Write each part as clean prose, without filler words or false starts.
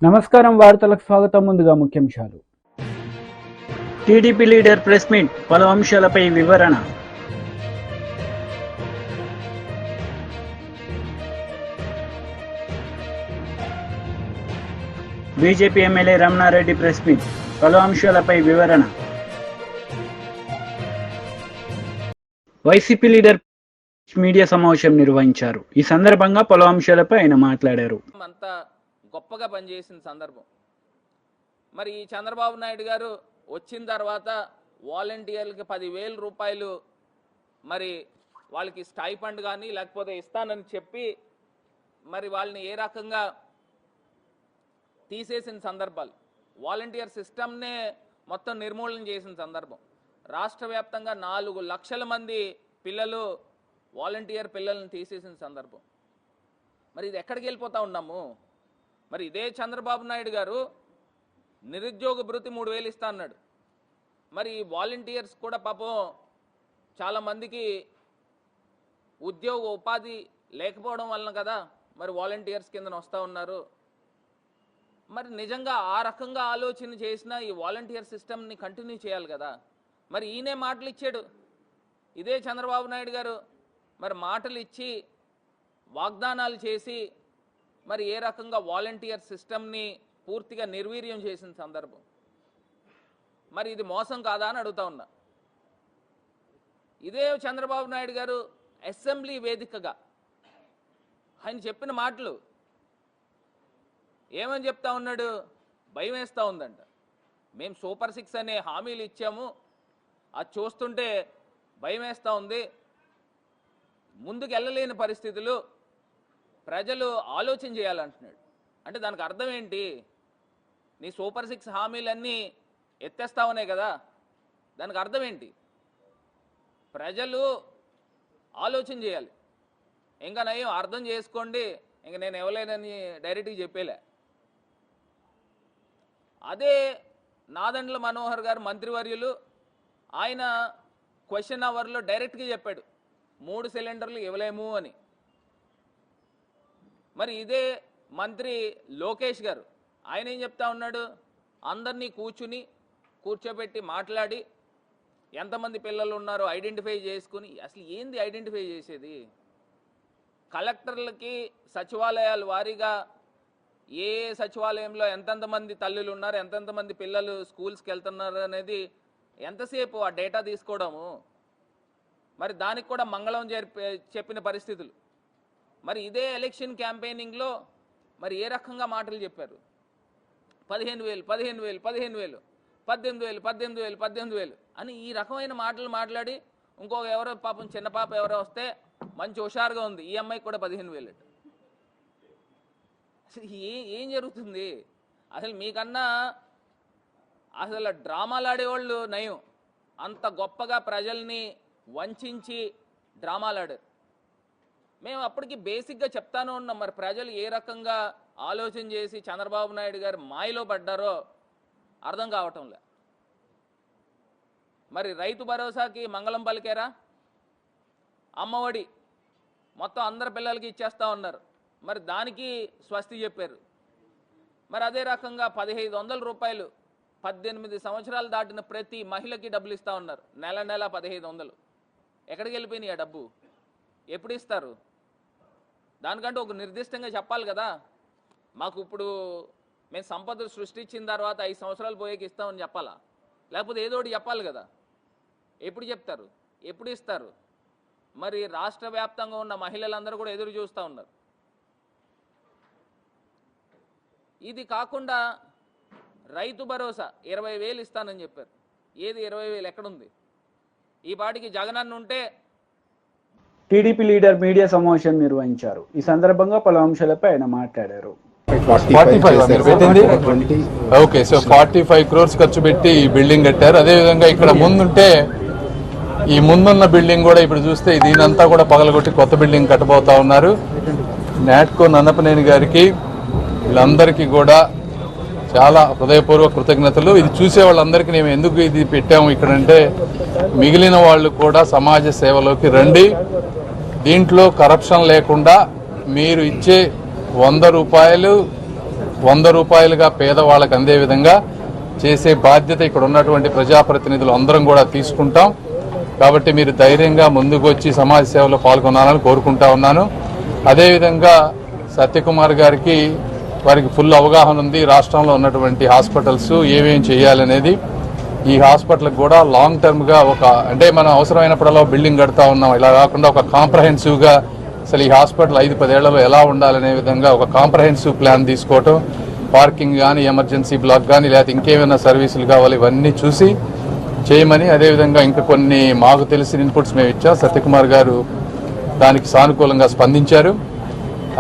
నమస్కారం వార్తలకు స్వాగతం. ముందుగా ముఖ్యాంశాలు. టీడీపీ లీడర్ ప్రెస్ మీట్, పలు అంశాలపై వివరణ. BJP MLA Ramana Reddy press meet, పలు అంశాలపై వివరణ. వైసీపీ లీడర్ మీడియా సమావేశం నిర్వహించారు. ఈ సందర్భంగా పలు అంశాలపై ఆయన మాట్లాడారు. అంతా గొప్పగా పనిచేసిన సందర్భం. మరి ఈ చంద్రబాబు నాయుడు గారు వచ్చిన తర్వాత వాలంటీర్లకి 10,000 రూపాయలు మరి వాళ్ళకి స్టైఫండ్ కానీ లేకపోతే ఇస్తానని చెప్పి మరి వాళ్ళని ఏ రకంగా తీసేసిన సందర్భాలు, వాలంటీర్ సిస్టమ్నే మొత్తం నిర్మూలన చేసిన సందర్భం. రాష్ట్ర వ్యాప్తంగా 4 లక్షల మంది పిల్లలు వాలంటీర్ పిల్లల్ని తీసేసిన సందర్భం. మరి ఇది ఎక్కడికి వెళ్ళిపోతూ ఉన్నాము? మరి ఇదే చంద్రబాబు నాయుడు గారు నిరుద్యోగ భృతి 3,000 ఇస్తా అన్నాడు. మరి వాలంటీర్స్ కూడా పాపం చాలామందికి ఉద్యోగ ఉపాధి లేకపోవడం వలన కదా మరి వాలంటీర్స్ కింద వస్తూ ఉన్నారు. మరి నిజంగా ఆ రకంగా ఆలోచన చేసిన ఈ వాలంటీర్ సిస్టమ్ని కంటిన్యూ చేయాలి కదా. మరి ఈయనే మాటలు ఇచ్చాడు. ఇదే చంద్రబాబు నాయుడు గారు మరి మాటలు ఇచ్చి వాగ్దానాలు చేసి మరి ఏ రకంగా వాలంటీర్ సిస్టమ్ని పూర్తిగా నిర్వీర్యం చేసిన సందర్భం. మరి ఇది మోసం కాదా అని అడుగుతా ఉన్నా. ఇదే చంద్రబాబు నాయుడు గారు అసెంబ్లీ వేదికగా ఆయన చెప్పిన మాటలు ఏమని చెప్తా ఉన్నాడు? భయం వేస్తూ ఉందంట. మేము సూపర్ 6 అనే హామీలు ఇచ్చాము, అది చూస్తుంటే భయం వేస్తూ ఉంది, ముందుకు వెళ్ళలేని పరిస్థితులు, ప్రజలు ఆలోచన చేయాలంటున్నాడు. అంటే దానికి అర్థం ఏంటి? నీ సూపర్ 6 హామీలన్నీ ఎత్తేస్తావనే కదా. దానికి అర్థం ఏంటి? ప్రజలు ఆలోచన చేయాలి. ఇంకా నయం అర్థం చేసుకోండి, ఇంకా నేను ఇవ్వలేనని డైరెక్ట్గా చెప్పేలే. అదే నాదెండ్ల మనోహర్ గారు మంత్రివర్యులు, ఆయన క్వశ్చన్ అవర్లో డైరెక్ట్గా చెప్పాడు 3 సిలిండర్లు ఇవ్వలేము అని. మరి ఇదే మంత్రి లోకేష్ గారు ఆయన ఏం చెప్తా ఉన్నాడు? అందరినీ కూర్చోబెట్టి మాట్లాడి ఎంతమంది పిల్లలు ఉన్నారో ఐడెంటిఫై చేసుకుని, అసలు ఏంది ఐడెంటిఫై చేసేది? కలెక్టర్లకి సచివాలయాల వారీగా ఏ సచివాలయంలో ఎంతెంతమంది తల్లులు ఉన్నారు, ఎంతెంతమంది పిల్లలు స్కూల్స్కి వెళ్తున్నారు అనేది ఎంతసేపు ఆ డేటా తీసుకోవడము? మరి దానికి కూడా మంగళం చెప్పిన పరిస్థితులు. మరి ఇదే ఎలక్షన్ క్యాంపెయినింగ్లో మరి ఏ రకంగా మాటలు చెప్పారు? 15,000 15,000 15,000 18,000 18,000 18,000 అని ఈ రకమైన మాటలు మాట్లాడి, ఇంకొక ఎవరో పాపం చిన్న పాప ఎవరో వస్తే మంచి హుషారుగా ఉంది, ఈ అమ్మాయికి కూడా 15,000. అసలు ఏం జరుగుతుంది? అసలు మీకన్నా అసలు డ్రామాలు ఆడేవాళ్ళు నయం. అంత గొప్పగా ప్రజల్ని వంచి డ్రామాలాడారు. మేము అప్పటికి బేసిక్గా చెప్తాను ఉన్నాం. మరి ప్రజలు ఏ రకంగా ఆలోచన చేసి చంద్రబాబు నాయుడు గారు మాయలో పడ్డారో అర్థం కావటంలే. మరి రైతు భరోసాకి మంగళం పలికారా? అమ్మఒడి మొత్తం అందరి పిల్లలకి ఇచ్చేస్తూ ఉన్నారు, మరి దానికి స్వస్తి చెప్పారు. మరి అదే రకంగా 1,500 రూపాయలు 18 సంవత్సరాలు దాటిన ప్రతి మహిళకి డబ్బులు ఇస్తూ ఉన్నారు. నెల 1,500. ఎక్కడికి వెళ్ళిపోయినాయి ఆ డబ్బు? ఎప్పుడు ఇస్తారు? దానికంటే ఒక నిర్దిష్టంగా చెప్పాలి కదా. మాకు ఇప్పుడు మేము సంపదలు సృష్టించిన తర్వాత 5 సంవత్సరాలు పోయేకి ఇస్తామని చెప్పాలా? లేకపోతే ఏదో ఒకటి చెప్పాలి కదా. ఎప్పుడు చెప్తారు? ఎప్పుడు ఇస్తారు? మరి రాష్ట్ర వ్యాప్తంగా ఉన్న మహిళలందరూ కూడా ఎదురు చూస్తూ ఉన్నారు. ఇది కాకుండా రైతు భరోసా 20,000 ఇస్తానని చెప్పారు. ఏది 20,000 ఎక్కడుంది? ఈ పాటికి జగనన్న ఉంటే. టీడీపీ లీడర్ మీడియా సమావేశం నిర్వహించారు. ఈ సందర్భంగా పలు అంశాలపై ఆయన మాట్లాడారు. 45 crores ఖర్చు పెట్టి ఈ బిల్డింగ్ కట్టారు. అదేవిధంగా ఇక్కడ ముందుంటే ఈ ముందున్న బిల్డింగ్ కూడా ఇప్పుడు చూస్తే దీనంతా కూడా పగలగొట్టి కొత్త బిల్డింగ్ కట్టబోతా ఉన్నారు. నాట్కో నన్నపనేని గారికి వీళ్ళందరికీ కూడా చాలా హృదయపూర్వక కృతజ్ఞతలు. ఇది చూసే వాళ్ళందరికీ మేము ఎందుకు ఇది పెట్టాము ఇక్కడంటే, మిగిలిన వాళ్ళు కూడా సమాజ సేవలోకి రండి, దీంట్లో కరప్షన్ లేకుండా మీరు ఇచ్చే 100 రూపాయలు రూపాయలుగా పేదవాళ్ళకు అందే విధంగా చేసే బాధ్యత ఇక్కడ ఉన్నటువంటి ప్రజాప్రతినిధులు అందరం కూడా తీసుకుంటాం. కాబట్టి మీరు ధైర్యంగా ముందుకు వచ్చి సమాజ సేవలో పాల్గొనాలని కోరుకుంటా ఉన్నాను. అదేవిధంగా సత్యకుమార్ గారికి వారికి ఫుల్ అవగాహన ఉంది. రాష్ట్రంలో ఉన్నటువంటి హాస్పిటల్స్ ఏమేమి చేయాలనేది. ఈ హాస్పిటల్కి కూడా లాంగ్ టర్మ్గా అంటే మనం అవసరమైనప్పుడల్లా బిల్డింగ్ కడతా ఉన్నాం. ఇలా కాకుండా ఒక కాంప్రహెన్సివ్గా అసలు ఈ హాస్పిటల్ 5-10 ఏళ్లలో ఎలా ఉండాలనే విధంగా ఒక కాంప్రహెన్సివ్ ప్లాన్ తీసుకోవటం, పార్కింగ్ కానీ, ఎమర్జెన్సీ బ్లాక్ కానీ, లేకపోతే ఇంకేమైనా సర్వీసులు కావాలి ఇవన్నీ చూసి చేయమని, అదేవిధంగా ఇంకా కొన్ని మాకు తెలిసిన ఇన్పుట్స్ మేము ఇచ్చాం. సత్యకుమార్ గారు దానికి సానుకూలంగా స్పందించారు.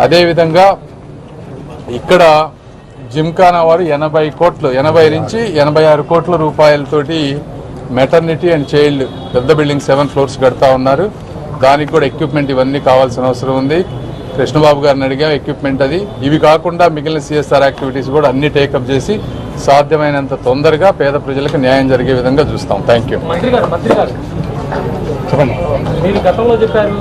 అదేవిధంగా ఇక్కడ జిమ్ఖానా వారు 80 నుంచి 86 కోట్ల రూపాయలతోటి మెటర్నిటీ అండ్ చైల్డ్ పెద్ద బిల్డింగ్ 7 floors కడతా ఉన్నారు. దానికి కూడా ఎక్విప్మెంట్ ఇవన్నీ కావాల్సిన అవసరం ఉంది. కృష్ణబాబు గారిని అడిగా ఎక్విప్మెంట్ అది. ఇవి కాకుండా మిగిలిన CSR యాక్టివిటీస్ కూడా అన్ని టేకప్ చేసి సాధ్యమైనంత తొందరగా పేద ప్రజలకు న్యాయం జరిగే విధంగా చూస్తాం. Thank you. మంత్రి గారు చెప్పండి. మీరు గతంలో చెప్పారు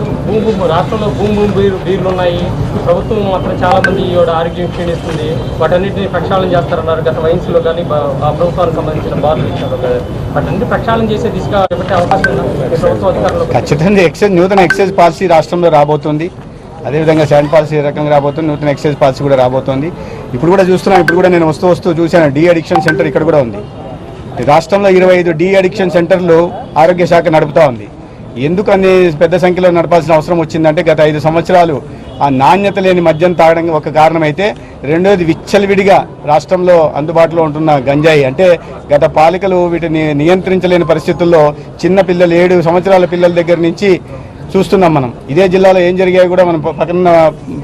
రాష్ట్రంలో భూమి బీర్లు ఉన్నాయి, ప్రభుత్వం మాత్రం చాలా మంది ఆరోగ్యం క్షీణిస్తుంది, వాటన్నిటిని ప్రక్షాళన చేస్తారన్నారు. గత వయసులో కానీ ఆ ప్రభుత్వానికి సంబంధించిన బాధలు ఇచ్చారు. వాటన్నిటి ప్రక్షాళన చేసే దిశగా పెట్టే అవకాశం ఉందా ప్రభుత్వ అధికారులు? ఖచ్చితంగా నూతన ఎక్సైజ్ పాలసీ రాష్ట్రంలో రాబోతుంది. అదేవిధంగా శాండ్ పాలసీ ఏ రకంగా రాబోతుంది, నూతన ఎక్సైజ్ పాలసీ కూడా రాబోతోంది. ఇప్పుడు కూడా చూస్తున్నాం. ఇప్పుడు కూడా నేను వస్తూ చూశాను, డీ అడిక్షన్ సెంటర్ ఇక్కడ కూడా ఉంది. రాష్ట్రంలో 25 డీ అడిక్షన్ సెంటర్లు ఆరోగ్య శాఖ నడుపుతూ ఉంది. ఎందుకు అన్ని పెద్ద సంఖ్యలో నడపాల్సిన అవసరం వచ్చిందంటే గత 5 సంవత్సరాలు ఆ నాణ్యత లేని మద్యం తాగడం ఒక కారణమైతే, రెండోది విచ్చలవిడిగా రాష్ట్రంలో అందుబాటులో ఉంటున్న గంజాయి. అంటే గత పాలికలు వీటిని నియంత్రించలేని పరిస్థితుల్లో చిన్న పిల్లలు 7 సంవత్సరాల పిల్లల దగ్గర నుంచి చూస్తున్నాం మనం. ఇదే జిల్లాలో ఏం జరిగాయో కూడా మనం పక్కన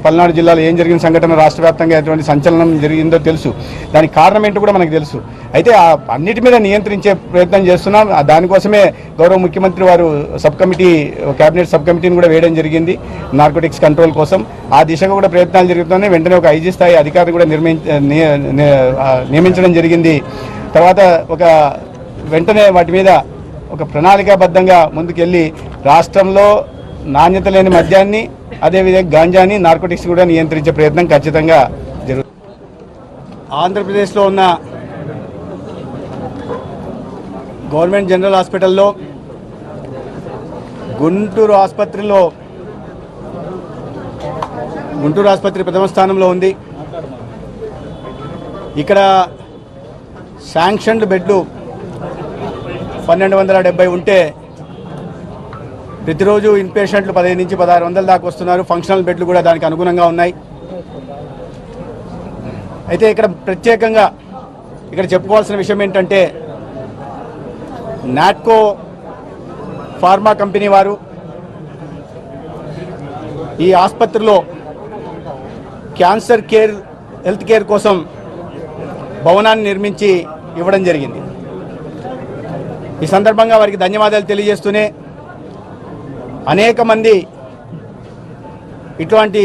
పల్నాడు జిల్లాలో ఏం జరిగిన సంఘటన రాష్ట్ర వ్యాప్తంగా ఎటువంటి సంచలనం జరిగిందో తెలుసు. దానికి కారణం ఏంటో కూడా మనకు తెలుసు. అయితే అన్నిటి మీద నియంత్రించే ప్రయత్నం చేస్తున్నాం. దానికోసమే గౌరవ ముఖ్యమంత్రి వారు కేబినెట్ సబ్ కమిటీని కూడా వేయడం జరిగింది నార్కోటిక్స్ కంట్రోల్ కోసం. ఆ దిశగా కూడా ప్రయత్నాలు జరుగుతున్నాయి. వెంటనే ఒక IG స్థాయి అధికారి కూడా నియమించడం జరిగింది. తర్వాత వెంటనే వాటి మీద ఒక ప్రణాళికాబద్ధంగా ముందుకెళ్ళి రాష్ట్రంలో నాణ్యత లేని మద్యాన్ని, అదేవిధంగా గాంజాని, నార్కోటిక్స్ కూడా నియంత్రించే ప్రయత్నం ఖచ్చితంగా జరుగుతుంది. ఆంధ్రప్రదేశ్లో ఉన్న గవర్నమెంట్ జనరల్ హాస్పిటల్లో గుంటూరు ఆసుపత్రి ప్రథమ స్థానంలో ఉంది. ఇక్కడ శాంక్షన్డ్ బెడ్లు 1270 ఉంటే ప్రతిరోజు ఇన్పేషెంట్లు 15 నుంచి 1600 దాకా వస్తున్నారు. ఫంక్షనల్ బెడ్లు కూడా దానికి అనుగుణంగా ఉన్నాయి. అయితే ఇక్కడ ప్రత్యేకంగా చెప్పుకోవాల్సిన విషయం ఏంటంటే, నాట్కో ఫార్మా కంపెనీ వారు ఈ ఆసుపత్రిలో హెల్త్ కేర్ కోసం భవనాన్ని నిర్మించి ఇవ్వడం జరిగింది. ఈ సందర్భంగా వారికి ధన్యవాదాలు తెలియజేస్తూనే, అనేక మంది ఇటువంటి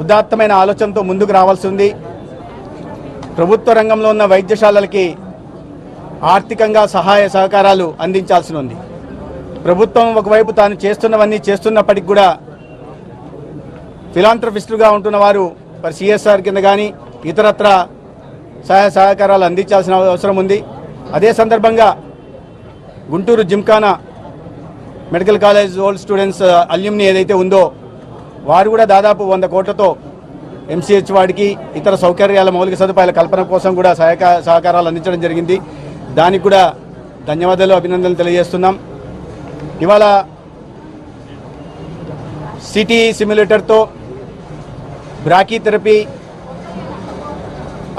ఉదాత్తమైన ఆలోచనతో ముందుకు రావాల్సి ఉంది. ప్రభుత్వ రంగంలో ఉన్న వైద్యశాలలకి ఆర్థికంగా సహాయ సహకారాలు అందించాల్సి ఉంది. ప్రభుత్వం ఒకవైపు తాను చేస్తున్నవన్నీ చేస్తున్నప్పటికి కూడా ఫిలాంథ్రపిస్టులుగా ఉంటున్న వారు CSR కింద కానీ ఇతరత్ర సహాయ సహకారాలు అందించాల్సిన అవసరం ఉంది. అదే సందర్భంగా Guntur Gymkhana medical college old students alumni ఏదైతే ఉందో, వారు కూడా దాదాపు 100 కోట్లతో MCH వాడికి ఇతర సౌకర్యాల మౌలిక సదుపాయాల కల్పన కోసం కూడా సహకారాలు అందించడం జరిగింది. దానికి కూడా ధన్యవాదాలు, అభినందనలు తెలియజేస్తున్నాం. ఇవాళ సిటీ సిమ్యులేటర్తో, బ్రాకీ థెరపీ,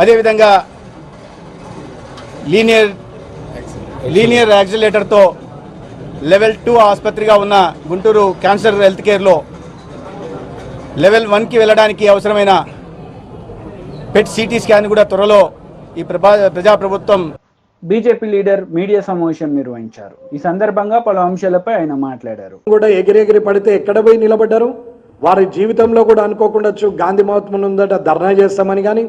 అదేవిధంగా లీనియర్ యాక్సిలేటర్తో లెవెల్ 2 ఆసుపత్రిగా ఉన్న గుంటూరు క్యాన్సర్ హెల్త్ కేర్లో లెవెల్ 1కి వెళ్ళడానికి అవసరమైన PET CT స్కాన్ కూడా త్వరలో ఈ ప్రజాప్రభుత్వం. బీజేపీ లీడర్ మీడియా సమావేశం నిర్వహించారు. ఈ సందర్భంగా పలు అంశాలపై ఆయన మాట్లాడారు. కూడా ఎగిరెగిరి పడితే ఎక్కడ పోయి నిలబడ్డారు. వారి జీవితంలో కూడా అనుకోకుండా గాంధీ మహాత్మ ఉందట ధర్నా చేస్తామని కానీ,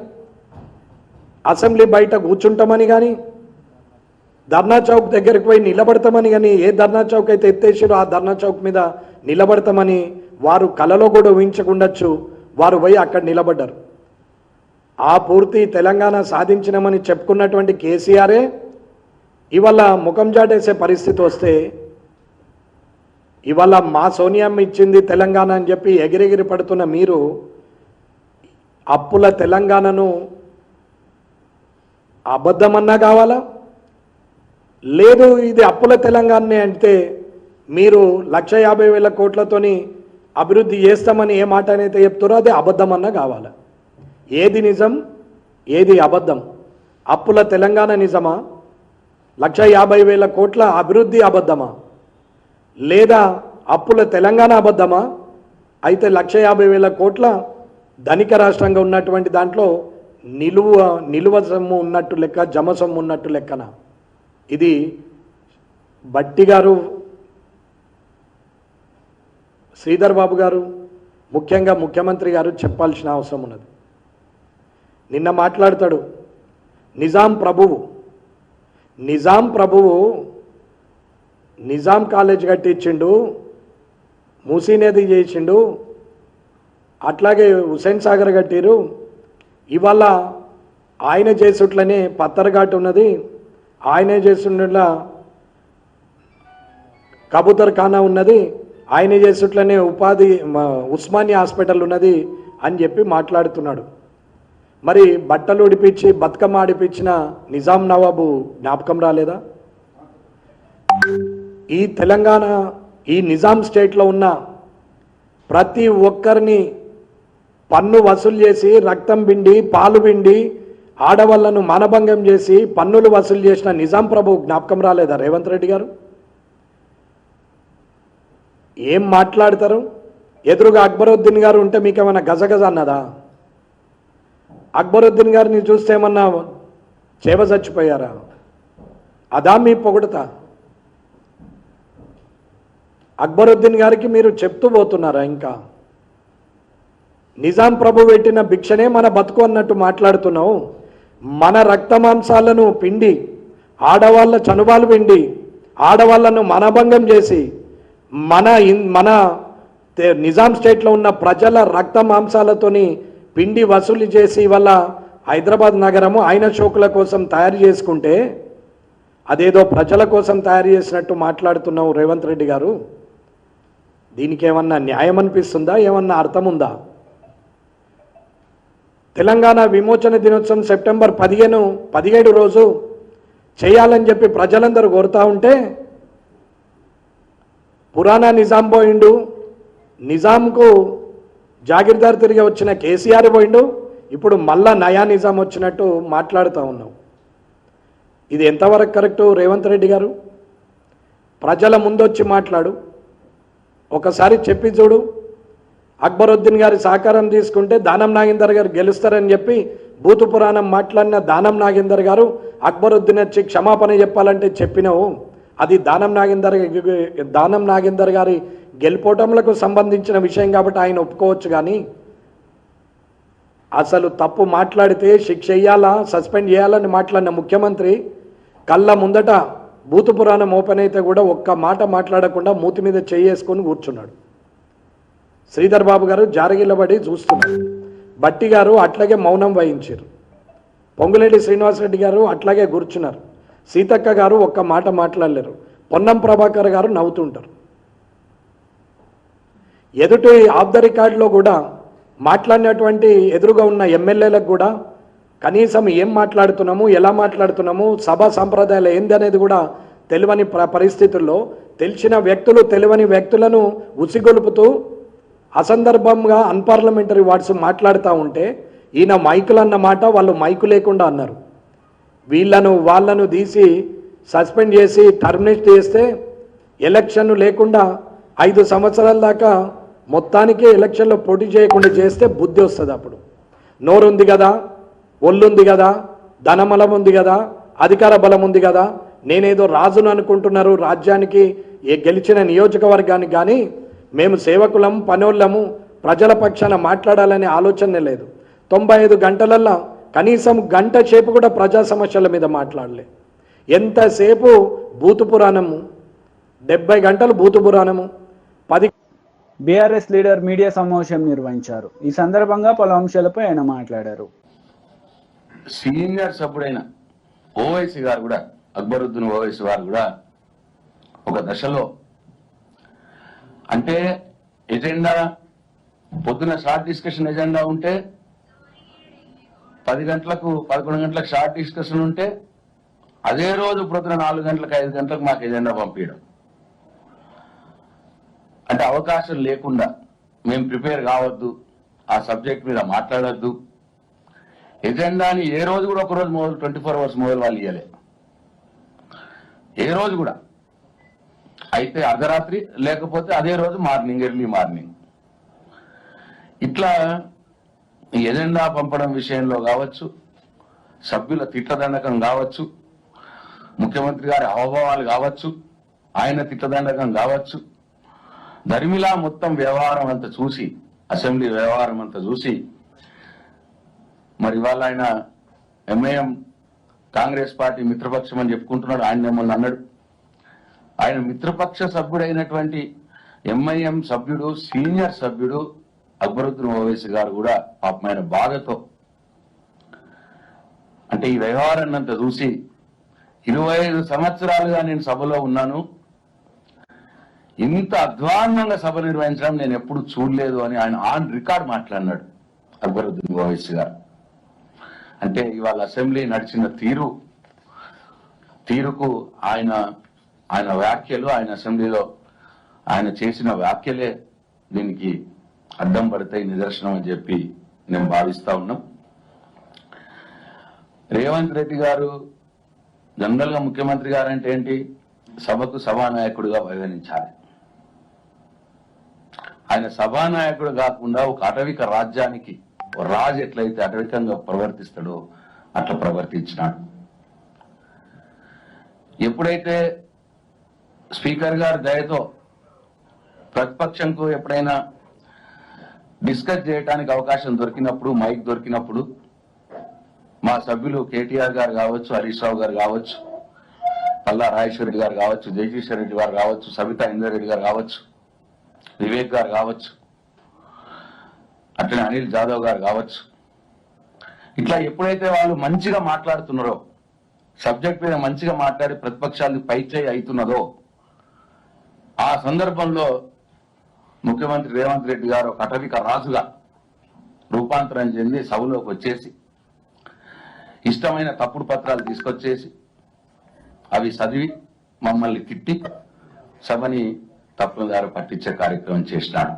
అసెంబ్లీ బయట కూర్చుంటామని కానీ, ధర్నా చౌక్ దగ్గరికి పోయి నిలబడతామని కానీ, ఏ ధర్నా చౌక్ అయితే ఎత్తేసారో ఆ ధర్నా చౌక్ మీద నిలబడతామని వారు కలలో కూడా ఊహించకుండొచ్చు. వారు పోయి అక్కడ నిలబడ్డారు. ఆ పూర్తి తెలంగాణ సాధించినామని చెప్పుకున్నటువంటి కేసీఆరే ఇవాళ ముఖం చాటేసే పరిస్థితి వస్తే, ఇవాళ మా సోనియమ్మ ఇచ్చింది తెలంగాణ అని చెప్పి ఎగిరెగిరి పడుతున్న మీరు అప్పుల తెలంగాణను అబద్ధమన్నా కావాలా? లేదు ఇది అప్పుల తెలంగాణనే అంటే మీరు 1,50,000 కోట్లతోని అభివృద్ధి చేస్తామని ఏ మాట అయితే చెప్తారో అది అబద్ధమన్నా కావాలా? ఏది నిజం, ఏది అబద్ధం? అప్పుల తెలంగాణ నిజమా? 1,50,000 కోట్ల అభివృద్ధి అబద్ధమా? లేదా అప్పుల తెలంగాణ అబద్ధమా? అయితే 1,50,000 కోట్ల ధనిక రాష్ట్రంగా ఉన్నటువంటి దాంట్లో నిలువ సొమ్ము ఉన్నట్టు లెక్క, జమ సొమ్ము ఉన్నట్టు లెక్కన. ఇది బట్టి గారు, శ్రీధర్ బాబు గారు, ముఖ్యంగా ముఖ్యమంత్రి గారు చెప్పాల్సిన అవసరం ఉన్నది. నిన్న మాట్లాడతాడు నిజాం ప్రభువు నిజాం కాలేజ్ కట్టించిండు, మూసీ నది చేసిండు, అట్లాగే హుసేన్ సాగర్ కట్టిరు, ఇవాళ ఆయన చేసుట్లనే పత్తర్ఘాట్ ఉన్నది, ఆయనే చేస్తుండలా కబూతర్ ఖానా ఉన్నది, ఆయన చేస్తుట్లనే ఉస్మానియా హాస్పిటల్ ఉన్నది అని చెప్పి మాట్లాడుతున్నాడు. మరి బట్టలు ఉడిపించి బతుకమ్మ ఆడిపించిన నిజాం నవాబు జ్ఞాపకం రాలేదా? ఈ తెలంగాణ, ఈ నిజాం స్టేట్లో ఉన్న ప్రతి ఒక్కరిని పన్ను వసూలు చేసి, రక్తం పిండి, పాలు పిండి, ఆడవాళ్లను మానభంగం చేసి పన్నులు వసూలు చేసిన నిజాం ప్రభు జ్ఞాపకం రాలేదా రేవంత్ రెడ్డి గారు? ఏం మాట్లాడతారు? ఎదురుగా అక్బరుద్దీన్ గారు ఉంటే మీకేమన్నా గజగజ అన్నదా? అక్బరుద్దీన్ గారిని చూస్తే ఏమన్నా చేవ చచ్చిపోయారా? అదా మీ పొగుడుతా? అక్బరుద్దీన్ గారికి మీరు చెప్తూ పోతున్నారా? ఇంకా నిజాం ప్రభు పెట్టిన భిక్షనే మన బతుకు అన్నట్టు మాట్లాడుతున్నావు. మన రక్తమాంసాలను పిండి, ఆడవాళ్ళ చనుబాలు పిండి, ఆడవాళ్లను మనభంగం చేసి మన నిజాం స్టేట్లో ఉన్న ప్రజల రక్త మాంసాలతోని పిండి వసూలు చేసి వల్ల హైదరాబాద్ నగరము ఆయన షోకుల కోసం తయారు చేసుకుంటే అదేదో ప్రజల కోసం తయారు చేసినట్టు మాట్లాడుతున్నావు రేవంత్ రెడ్డి గారు. దీనికి ఏమన్నా న్యాయం అనిపిస్తుందా? ఏమన్నా అర్థం ఉందా? తెలంగాణ విమోచన దినోత్సవం సెప్టెంబర్ 17 రోజు చేయాలని చెప్పి ప్రజలందరూ కోరుతా ఉంటే పురాణా నిజాం పోయిండు, నిజాంకు జాగీర్దార్ తిరిగి వచ్చిన కేసీఆర్ పోయిండు, ఇప్పుడు మళ్ళా నయా నిజాం వచ్చినట్టు మాట్లాడుతూ ఉన్నాం. ఇది ఎంతవరకు కరెక్టు రేవంత్ రెడ్డి గారు? ప్రజల ముందొచ్చి మాట్లాడు, ఒకసారి చెప్పి చూడు. అక్బరుద్దీన్ గారి సహకారం తీసుకుంటే దానం నాగేందర్ గారు గెలుస్తారని చెప్పి భూతు పురాణం మాట్లాడిన దానం నాగేందర్ గారు అక్బరుద్దీన్ వచ్చి క్షమాపణ చెప్పాలంటే చెప్పినావు. అది దానం నాగేందర్ గారి గెలుపోవటంలకు సంబంధించిన విషయం కాబట్టి ఆయన ఒప్పుకోవచ్చు. కానీ అసలు తప్పు మాట్లాడితే శిక్ష వేయాలా, సస్పెండ్ చేయాలని మాట్లాడిన ముఖ్యమంత్రి కళ్ళ ముందట భూతు పురాణం ఓపెన్ అయితే కూడా ఒక్క మాట మాట్లాడకుండా మూతి మీద చేసుకొని కూర్చున్నాడు. శ్రీధర్ బాబు గారు జారగిల్లబడి చూస్తున్నారు. బట్టి గారు అట్లాగే మౌనం వహించారు. పొంగులేటి శ్రీనివాసరెడ్డి గారు అట్లాగే కూర్చున్నారు. సీతక్క గారు ఒక్క మాట మాట్లాడలేరు. పొన్నం ప్రభాకర్ గారు నవ్వుతుంటారు. ఎదుటి ఆఫ్ ద రికార్డులో కూడా మాట్లాడినటువంటి ఎదురుగా ఉన్న ఎమ్మెల్యేలకు కూడా కనీసం ఏం మాట్లాడుతున్నాము, ఎలా మాట్లాడుతున్నాము, సభా సంప్రదాయాలు ఏంది అనేది కూడా తెలియని పరిస్థితుల్లో తెలిసిన వ్యక్తులు తెలియని వ్యక్తులను ఉసిగొలుపుతూ అసందర్భంగా అన్పార్లమెంటరీ వర్డ్స్ మాట్లాడుతూ ఉంటే ఈయన మైకులు అన్నమాట వాళ్ళు మైకు లేకుండా అన్నారు. వాళ్ళను తీసి సస్పెండ్ చేసి టర్మినేట్ చేస్తే ఎలక్షన్ లేకుండా 5 సంవత్సరాల దాకా మొత్తానికే ఎలక్షన్లో పోటీ చేయకుండా చేస్తే బుద్ధి వస్తుంది. అప్పుడు నోరుంది కదా, ఒళ్ళుంది కదా, ధనబలం ఉంది కదా, అధికార బలం ఉంది కదా, నేనేదో రాజును అనుకుంటున్నారు రాజ్యానికి గెలిచిన నియోజకవర్గానికి. కానీ మేము సేవకులం, పనోళ్ళము, ప్రజల పక్షాన మాట్లాడాలనే ఆలోచనే లేదు. 95 గంటలల్లో కనీసం గంట సేపు కూడా ప్రజా సమస్యల మీద మాట్లాడలే. ఎంతసేపు భూతు పురాణము, 70 గంటలు భూతు పురాణము. బీఆర్ఎస్ లీడర్ మీడియా సమావేశం నిర్వహించారు. ఈ సందర్భంగా పలు అంశాలపై ఆయన మాట్లాడారు. సీనియర్ సభ్యుడైన ఓవైసీ గారు కూడా, అక్బరుద్దీన్ ఓవైసీ గారు కూడా ఒక దశలో అంటే ఎజెండా పొద్దున షార్ట్ డిస్కషన్ ఎజెండా ఉంటే 10 గంటలకు 11 గంటలకు షార్ట్ డిస్కషన్ ఉంటే అదే రోజు పొద్దున 4 గంటలకు 5 గంటలకు మాకు ఎజెండా పంపించడం. అంటే అవకాశం లేకుండా మేము ప్రిపేర్ కావద్దు, ఆ సబ్జెక్ట్ మీద మాట్లాడద్దు, ఎజెండాని ఏ రోజు కూడా ఒక రోజు మొదలు 24 అవర్స్ మొదలు వాళ్ళు ఇవ్వలే, ఏ రోజు కూడా. అయితే అర్ధరాత్రి లేకపోతే అదే రోజు మార్నింగ్, ఎర్లీ మార్నింగ్. ఇట్లా ఈ ఎజెండా పంపడం విషయంలో కావచ్చు, సభ్యుల తిట్లదండకం కావచ్చు, ముఖ్యమంత్రి గారి హావభావాలు కావచ్చు, ఆయన తిట్లదండకం కావచ్చు, ధర్మిలా మొత్తం వ్యవహారం అంతా చూసి, అసెంబ్లీ వ్యవహారం అంతా చూసి, మరి ఇవాళ ఆయన ఎంఐఎం కాంగ్రెస్ పార్టీ మిత్రపక్షం అని చెప్పుకుంటున్నాడు. ఆయన ఏమన్నా అన్నాడు, ఆయన మిత్రపక్ష సభ్యుడైనటువంటి ఎంఐఎం సభ్యుడు, సీనియర్ సభ్యుడు అక్బరుద్దీన్ ఓవైసీ గారు కూడా పాపమైన బాధతో అంటే ఈ వ్యవహారాన్ని అంతా చూసి 25 సంవత్సరాలుగా నేను సభలో ఉన్నాను, ఇంత అధ్వాన్నంగా సభ నిర్వహించడం నేను ఎప్పుడు చూడలేదు అని ఆయన ఆన్ రికార్డ్ మాట్లాడినాడు అక్బరుద్దీన్ ఓవైసీ గారు. అంటే ఇవాళ అసెంబ్లీ నడిచిన తీరుకు ఆయన వ్యాఖ్యలు, ఆయన అసెంబ్లీలో ఆయన చేసిన వ్యాఖ్యలే దీనికి అడ్డం పడతాయి, నిదర్శనం అని చెప్పి నేను భావిస్తా ఉన్నాం. రేవంత్ రెడ్డి గారు జనరల్ గా ముఖ్యమంత్రి గారు అంటే ఏంటి, సభకు సభానాయకుడిగా పరిగణించాలి. ఆయన సభానాయకుడు కాకుండా ఒక అటవిక రాజ్యానికి రాజు ఎట్లయితే అటవికంగా ప్రవర్తిస్తాడో అట్లా ప్రవర్తించినాడు. ఎప్పుడైతే స్పీకర్ గారి దయతో ప్రతిపక్షంకు ఎప్పుడైనా డిస్కస్ చేయడానికి అవకాశం దొరికినప్పుడు, మైక్ దొరికినప్పుడు మా సభ్యులు కేటీఆర్ గారు కావచ్చు, హరీష్ రావు గారు కావచ్చు, పల్లా రాజేశ్వర రెడ్డి గారు కావచ్చు, జయకిషన్ రెడ్డి గారు కావచ్చు, సబితా ఇంద్రారెడ్డి గారు కావచ్చు, వివేక్ గారు కావచ్చు, అట్లనే అనిల్ జాదవ్ గారు కావచ్చు, ఇట్లా ఎప్పుడైతే వాళ్ళు మంచిగా మాట్లాడుతున్నారో, సబ్జెక్ట్ మీద మంచిగా మాట్లాడి ప్రతిపక్షాలు పైచేయి అవుతున్నదో ఆ సందర్భంలో ముఖ్యమంత్రి రేవంత్ రెడ్డి గారు ఒక అటవిక రాజుగా రూపాంతరం చెంది సభలోకి వచ్చేసి ఇష్టమైన తప్పుడు పత్రాలు తీసుకొచ్చేసి అవి చదివి మమ్మల్ని తిట్టి సభని తప్పుదారి పట్టించే కార్యక్రమం చేసినాడు.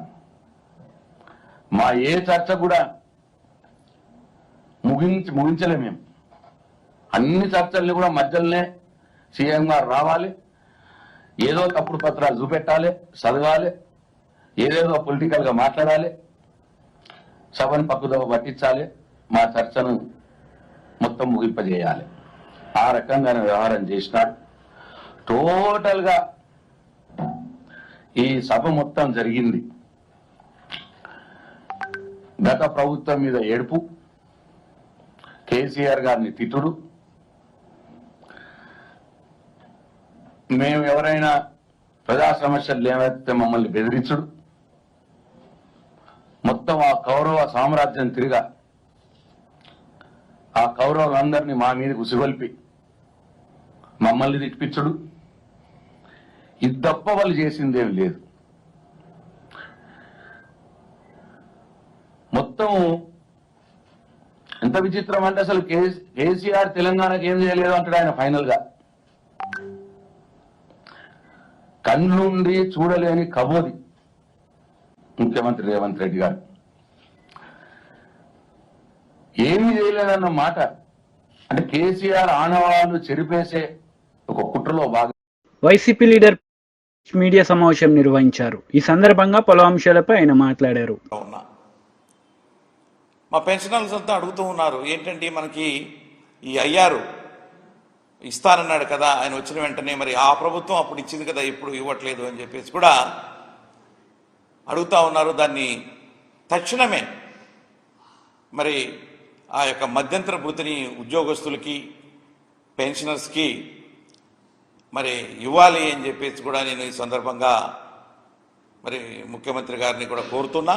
మా ఏ చర్చ కూడా ముగించలే మేము. అన్ని చర్చల్ని కూడా మధ్యలోనే సీఎం గారు రావాలి, ఏదో తప్పుడు పత్రాలు చూపెట్టాలి, చదవాలి, ఏదేదో పొలిటికల్ గా మాట్లాడాలి, సభను పక్కుదోవ పట్టించాలి, మా చర్చను మొత్తం ముగింపజేయాలి. ఆ రకంగానే వ్యవహారం చేసినాడు. టోటల్ గా ఈ సభ మొత్తం జరిగింది గత ప్రభుత్వం మీద ఏడుపు, కేసీఆర్ గారిని తిట్టుడు, మేము ఎవరైనా ప్రజా సమస్యలు లేవైతే మమ్మల్ని బెదిరించుడు, మొత్తం ఆ కౌరవ సామ్రాజ్యం తిరిగా ఆ కౌరవులందరినీ మా మీద ఉసిగొల్పి మమ్మల్ని తిట్టిపించుడు, ఇది తప్ప వాళ్ళు చేసిందేం లేదు. మొత్తం ఎంత విచిత్రం అంటే అసలు కేసీఆర్ తెలంగాణకి ఏం చేయలేదు అంటాడు ఆయన. ఫైనల్ గా కన్నుండి చూడలేని కబోది ముఖ్యమంత్రి రేవంత్ రెడ్డి గారు. ఏమీ చేయలేదన్న మాట అంటే కేసీఆర్ ఆనవాళ్లు చెరిపేసే ఒక కుట్రలో భాగం. వైసీపీ లీడర్ మీడియా సమావేశం నిర్వహించారు. ఈ సందర్భంగా పలు అంశాలపై ఆయన మాట్లాడారు. మా పెన్షనర్స్ అంతా అడుగుతూ ఉన్నారు, ఏంటంటే మనకి ఈ అయ్యారు ఇస్తానన్నాడు కదా ఆయన వచ్చిన వెంటనే, మరి ఆ ప్రభుత్వం అప్పుడు ఇచ్చింది కదా ఇప్పుడు ఇవ్వట్లేదు అని చెప్పేసి కూడా అడుగుతూ ఉన్నారు. దాన్ని తక్షణమే మరి ఆ యొక్క మధ్యంతర భృతిని ఉద్యోగస్తులకి పెన్షనర్స్కి మరి ఇవ్వాలి అని చెప్పేసి కూడా నేను ఈ సందర్భంగా మరి ముఖ్యమంత్రి గారిని కూడా కోరుతున్నా.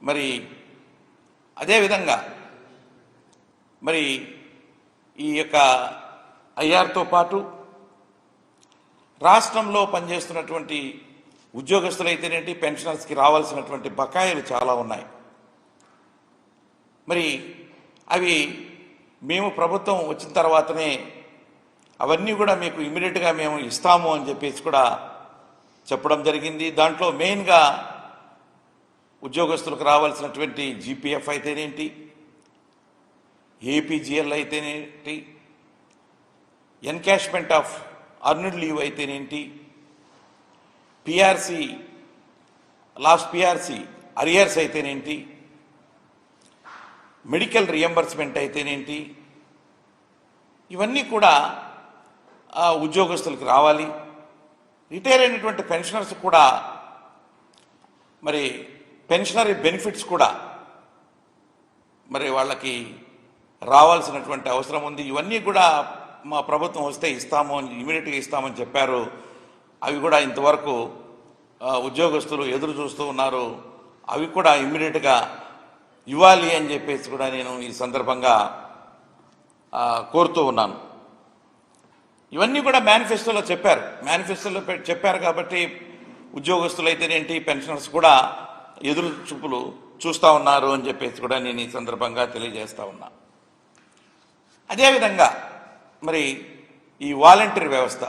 మరి అదేవిధంగా మరి ఈ యొక్క ఐఆర్తో పాటు రాష్ట్రంలో పనిచేస్తున్నటువంటి ఉద్యోగస్తులైతేనేంటి, పెన్షనర్స్కి రావాల్సినటువంటి బకాయిలు చాలా ఉన్నాయి. మరి అవి మేము ప్రభుత్వం వచ్చిన తర్వాతనే అవన్నీ కూడా మీకు ఇమీడియట్గా మేము ఇస్తాము అని చెప్పేసి కూడా చెప్పడం జరిగింది. దాంట్లో మెయిన్గా ఉద్యోగస్తులకు రావాల్సినటువంటి జీపీఎఫ్ అయితేనేంటి, ఏపీజీఎల్ అయితేనేంటి, ఎన్కాష్మెంట్ ఆఫ్ అర్న్డ్ లీవ్ అయితేనేంటి, పిఆర్సీ లాస్ట్ పిఆర్సీ అరియర్స్ అయితేనేంటి, మెడికల్ రియంబర్స్మెంట్ అయితేనేంటి, ఇవన్నీ కూడా ఉద్యోగస్తులకు రావాలి. రిటైర్ అయినటువంటి పెన్షనర్స్ కూడా మరి పెన్షనరీ బెనిఫిట్స్ కూడా మరి వాళ్ళకి రావాల్సినటువంటి అవసరం ఉంది. ఇవన్నీ కూడా మా ప్రభుత్వం వస్తే ఇస్తాము, ఇమీడియట్గా ఇస్తామని చెప్పారు. అవి కూడా ఇంతవరకు ఉద్యోగస్తులు ఎదురు చూస్తూ ఉన్నారు. అవి కూడా ఇమీడియట్గా ఇవ్వాలి అని చెప్పేసి కూడా నేను ఈ సందర్భంగా కోరుతూ ఉన్నాను. ఇవన్నీ కూడా మేనిఫెస్టోలో చెప్పారు. మేనిఫెస్టోలో చెప్పారు కాబట్టి ఉద్యోగస్తులు అయితేనేంటి, పెన్షనర్స్ కూడా ఎదురు చూపులు చూస్తూ ఉన్నారు అని చెప్పేసి కూడా నేను ఈ సందర్భంగా తెలియజేస్తా ఉన్నా. అదేవిధంగా మరి ఈ వాలంటీర్ వ్యవస్థ,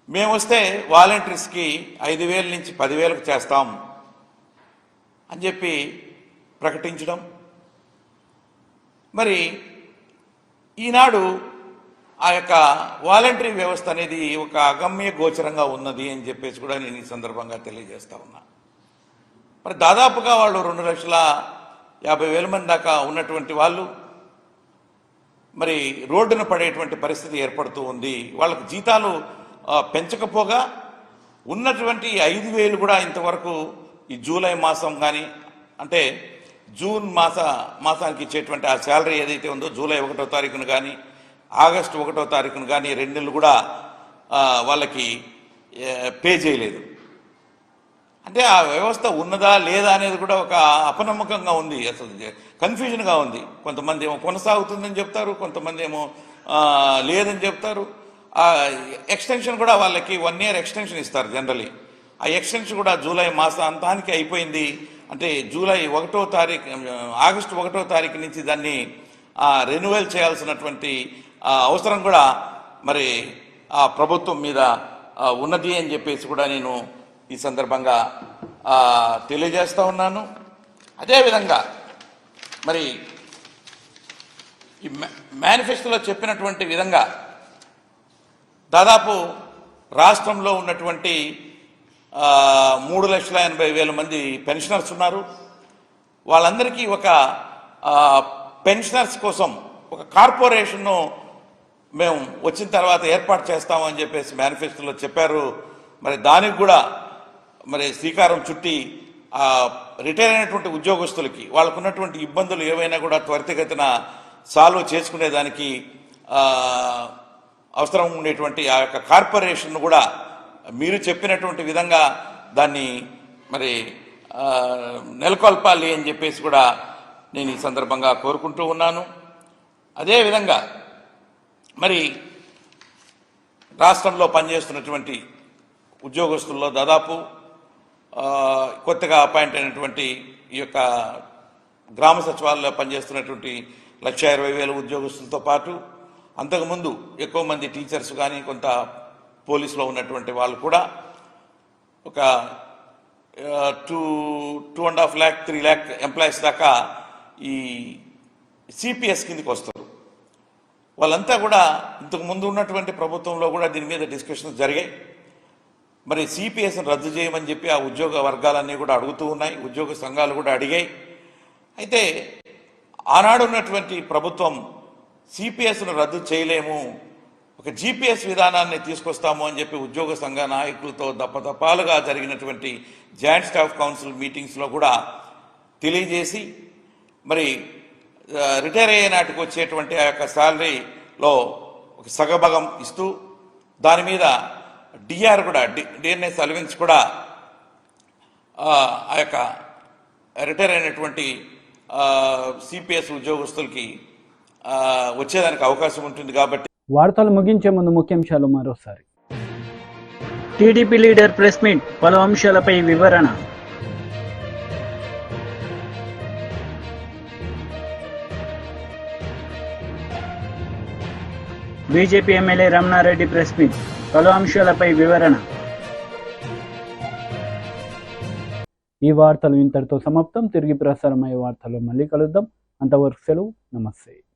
మేము వస్తే వాలంటీర్స్కి 5,000 నుంచి 10,000కు చేస్తాం అని చెప్పి ప్రకటించడం, మరి ఈనాడు ఆ యొక్క వాలంటరీ వ్యవస్థ అనేది ఒక అగమ్య గోచరంగా ఉన్నది అని చెప్పేసి కూడా నేను ఈ సందర్భంగా తెలియజేస్తా ఉన్నా. మరి దాదాపుగా వాళ్ళు 2,50,000 మంది దాకా ఉన్నటువంటి వాళ్ళు మరి రోడ్డున పడేటువంటి పరిస్థితి ఏర్పడుతూ ఉంది. వాళ్ళకు జీతాలు పెంచకపోగా ఉన్నటువంటి 5,000 కూడా ఇంతవరకు ఈ జూలై మాసం కానీ, అంటే జూన్ మాసానికి ఇచ్చేటువంటి ఆ శాలరీ ఏదైతే ఉందో జూలై 1వ తారీఖున కానీ ఆగస్టు 1వ తారీఖున కానీ 2 నెలలు కూడా వాళ్ళకి పే చేయలేదు. అంటే ఆ వ్యవస్థ ఉన్నదా లేదా అనేది కూడా ఒక అపనమ్మకంగా ఉంది, అసలు కన్ఫ్యూజన్గా ఉంది. కొంతమంది ఏమో కొనసాగుతుందని చెప్తారు, కొంతమంది ఏమో లేదని చెప్తారు. ఆ ఎక్స్టెన్షన్ కూడా వాళ్ళకి 1 year ఎక్స్టెన్షన్ ఇస్తారు జనరలీ. ఆ ఎక్స్టెన్షన్ కూడా జూలై మాసాంతానికి అయిపోయింది. అంటే జూలై 1వ తారీఖు, ఆగస్టు 1వ తారీఖు నుంచి దాన్ని రెన్యువల్ చేయాల్సినటువంటి అవసరం కూడా మరి ఆ ప్రభుత్వం మీద ఉన్నది అని చెప్పేసి కూడా నేను ఈ సందర్భంగా తెలియజేస్తూ ఉన్నాను. అదేవిధంగా మరి ఈ మేనిఫెస్టోలో చెప్పినటువంటి విధంగా దాదాపు రాష్ట్రంలో ఉన్నటువంటి 3,80,000 మంది పెన్షనర్స్ ఉన్నారు. వాళ్ళందరికీ ఒక పెన్షనర్స్ కోసం ఒక కార్పొరేషన్ను మేము వచ్చిన తర్వాత ఏర్పాటు చేస్తామని చెప్పేసి మేనిఫెస్టోలో చెప్పారు. మరి దానికి కూడా మరి శ్రీకారం చుట్టి రిటైర్ అయినటువంటి ఉద్యోగస్తులకి వాళ్ళకున్నటువంటి ఇబ్బందులు ఏవైనా కూడా త్వరితగతిన సాల్వ్ చేసుకునేదానికి అవసరం ఉండేటువంటి ఆ యొక్క కార్పొరేషన్ కూడా మీరు చెప్పినటువంటి విధంగా దాన్ని మరి నెలకొల్పాలి అని చెప్పేసి కూడా నేను ఈ సందర్భంగా కోరుకుంటూ ఉన్నాను. అదేవిధంగా మరి రాష్ట్రంలో పనిచేస్తున్నటువంటి ఉద్యోగస్తుల్లో దాదాపు కొత్తగా అపాయింట్ అయినటువంటి ఈ యొక్క గ్రామ సచివాలయంలో పనిచేస్తున్నటువంటి 1,20,000 ఉద్యోగస్తులతో పాటు అంతకుముందు ఎక్కువ మంది టీచర్స్ కానీ కొంత పోలీసులో ఉన్నటువంటి వాళ్ళు కూడా ఒక 2.5 lakh 3 lakh ఎంప్లాయీస్ దాకా ఈ సిపిఎస్ కిందకి వస్తారు. వాళ్ళంతా కూడా ఇంతకు ముందు ఉన్నటువంటి ప్రభుత్వంలో కూడా దీని మీద డిస్కషన్స్ జరిగాయి. మరి సిపిఎస్ని రద్దు చేయమని చెప్పి ఆ ఉద్యోగ వర్గాలన్నీ కూడా అడుగుతూ ఉన్నాయి, ఉద్యోగ సంఘాలు కూడా అడిగాయి. అయితే ఆనాడు ఉన్నటువంటి ప్రభుత్వం సిపిఎస్ను రద్దు చేయలేము, ఒక జిపిఎస్ విధానాన్ని తీసుకొస్తాము అని చెప్పి ఉద్యోగ సంఘ నాయకులతో దప్పదప్పాలుగా జరిగినటువంటి జాయింట్ స్టాఫ్ కౌన్సిల్ మీటింగ్స్లో కూడా తెలియజేసి మరి రిటైర్ అయ్యే నాటికి వచ్చేటువంటి ఆ యొక్క శాలరీలో ఒక సగభాగం ఇస్తూ దాని మీద డిఆర్ కూడా డిఎన్ఎస్ అలవెన్స్ కూడా ఆ యొక్క రిటైర్ అయినటువంటి సిపిఎస్ ఉద్యోగస్తులకి వచ్చేదానికి అవకాశం ఉంటుంది కాబట్టి. వార్తలు ముగించే ముందు ముఖ్యాంశాలు మరోసారి. టీడీపీ లీడర్ ప్రెస్ మీట్, పలు అంశాలపై వివరణ. BJP MLA Ramana Reddy press meet, పలు అంశాలపై వివరణ. ఈ వార్తలు ఇంతటితో సమాప్తం. తిరిగి ప్రసారమయ్యే వార్తల్లో మళ్ళీ కలుద్దాం. అంతవరకు సెలవు. నమస్తే.